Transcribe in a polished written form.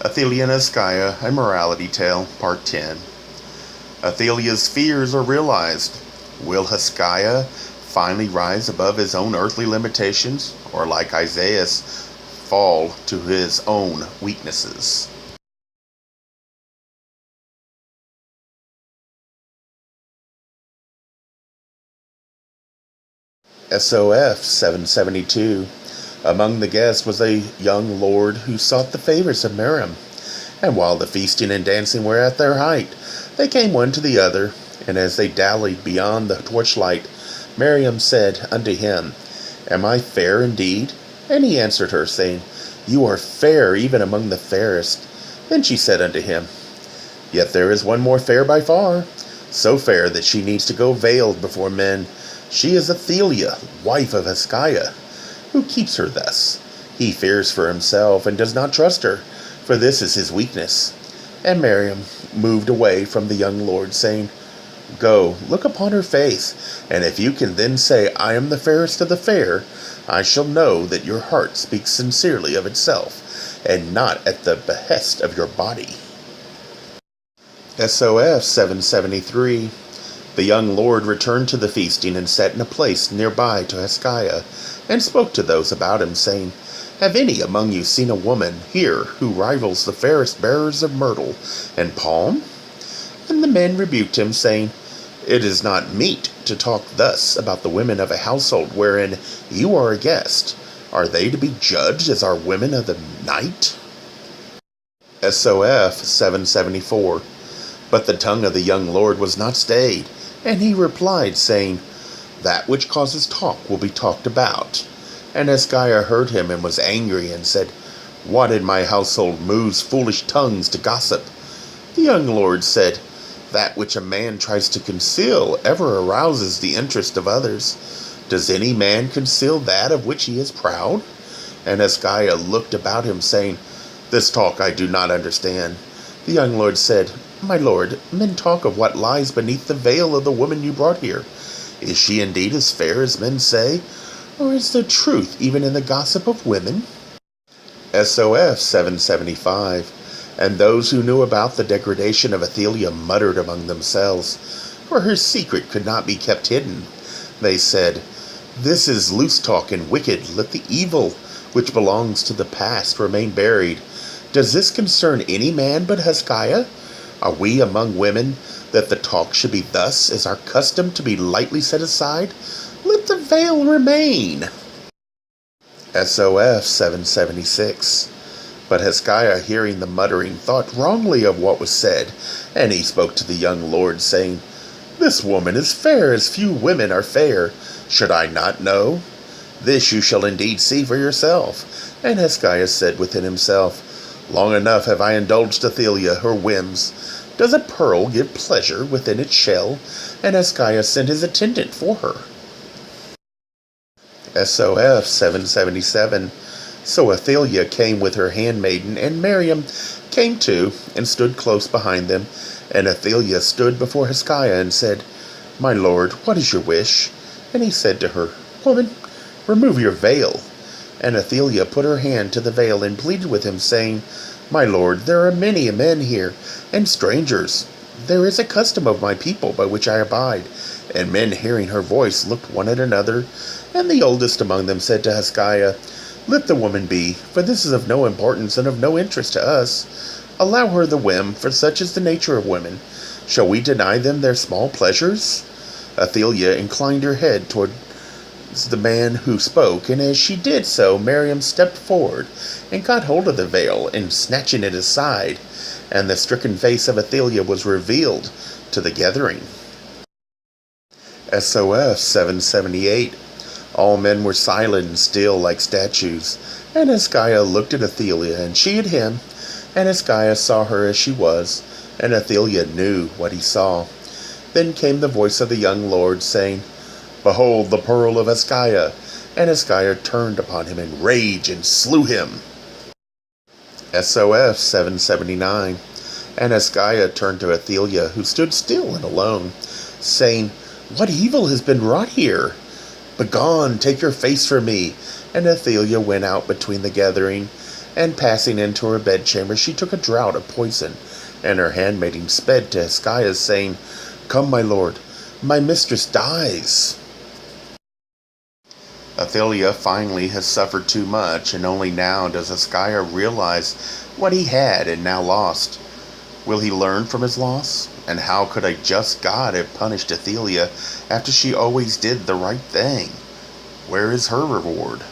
Athelia and Hoskiah, a Morality Tale, Part 10. Athelia's fears are realized. Will Hoskiah finally rise above his own earthly limitations, or like Isaiah, fall to his own weaknesses? SOF 772. Among the guests was a young lord who sought the favors of Miriam. And while the feasting and dancing were at their height, they came one to the other, and as they dallied beyond the torchlight, Miriam said unto him, Am I fair indeed? And he answered her, saying, You are fair even among the fairest. Then she said unto him, Yet there is one more fair by far, so fair that she needs to go veiled before men. She is Athelia, wife of Hoskiah. Who keeps her thus? He fears for himself, and does not trust her, for this is his weakness. And Miriam moved away from the young lord, saying, Go, look upon her face, and if you can then say, I am the fairest of the fair, I shall know that your heart speaks sincerely of itself, and not at the behest of your body. SOF 773. The young lord returned to the feasting and sat in a place nearby to Hoskiah, and spoke to those about him, saying, Have any among you seen a woman here who rivals the fairest bearers of myrtle and palm? And the men rebuked him, saying, It is not meet to talk thus about the women of a household wherein you are a guest. Are they to be judged as are women of the night? SOF 774. But the tongue of the young lord was not stayed, and he replied, saying, That which causes talk will be talked about. And Hoskiah heard him and was angry, and said, What in my household moves foolish tongues to gossip? The young lord said, That which a man tries to conceal ever arouses the interest of others. Does any man conceal that of which he is proud? And Hoskiah looked about him, saying, This talk I do not understand. The young lord said, My lord, men talk of what lies beneath the veil of the woman you brought here. Is she indeed as fair as men say, or is there truth even in the gossip of women? SOF 775. And those who knew about the degradation of Athelia muttered among themselves, for her secret could not be kept hidden. They said, This is loose talk and wicked. Let the evil which belongs to the past remain buried. Does this concern any man but Hoskiah? Are we among women that the talk should be thus? Is our custom to be lightly set aside? Let the veil remain. SOF 776. But Hoskiah, hearing the muttering, thought wrongly of what was said, and he spoke to the young lord, saying, This woman is fair as few women are fair. Should I not know? This you shall indeed see for yourself. And Hoskiah said within himself, Long enough have I indulged Athelia her whims. Does a pearl give pleasure within its shell? And Hoskiah sent his attendant for her. SOF 777. So Athelia came with her handmaiden, and Miriam came too, and stood close behind them. And Athelia stood before Hoskiah, and said, My lord, what is your wish? And he said to her, Woman, remove your veil. And Athelia put her hand to the veil, and pleaded with him, saying, My lord, there are many men here, and strangers. There is a custom of my people by which I abide. And men, hearing her voice, looked one at another. And the oldest among them said to Hoskiah, Let the woman be, for this is of no importance and of no interest to us. Allow her the whim, for such is the nature of women. Shall we deny them their small pleasures? Athelia inclined her head toward the man who spoke, and as she did so, Miriam stepped forward and caught hold of the veil, and snatching it aside, and the stricken face of Athelia was revealed to the gathering. SOF 778. All men were silent and still like statues, and Hoskiah looked at Athelia, and she at him, and Hoskiah saw her as she was, and Athelia knew what he saw. Then came the voice of the young lord, saying, Behold the pearl of Hoskiah. And Hoskiah turned upon him in rage, and slew him. SOF 779. And Hoskiah turned to Athelia, who stood still and alone, saying, What evil has been wrought here? Begone, take your face from me. And Athelia went out between the gathering, and passing into her bedchamber, she took a draught of poison, and her handmaiden sped to Hoskiah, saying, "Come, my lord, my mistress dies." Athelia finally has suffered too much, and only now does Hoskiah realize what he had and now lost. Will he learn from his loss? And how could a just God have punished Athelia after she always did the right thing? Where is her reward?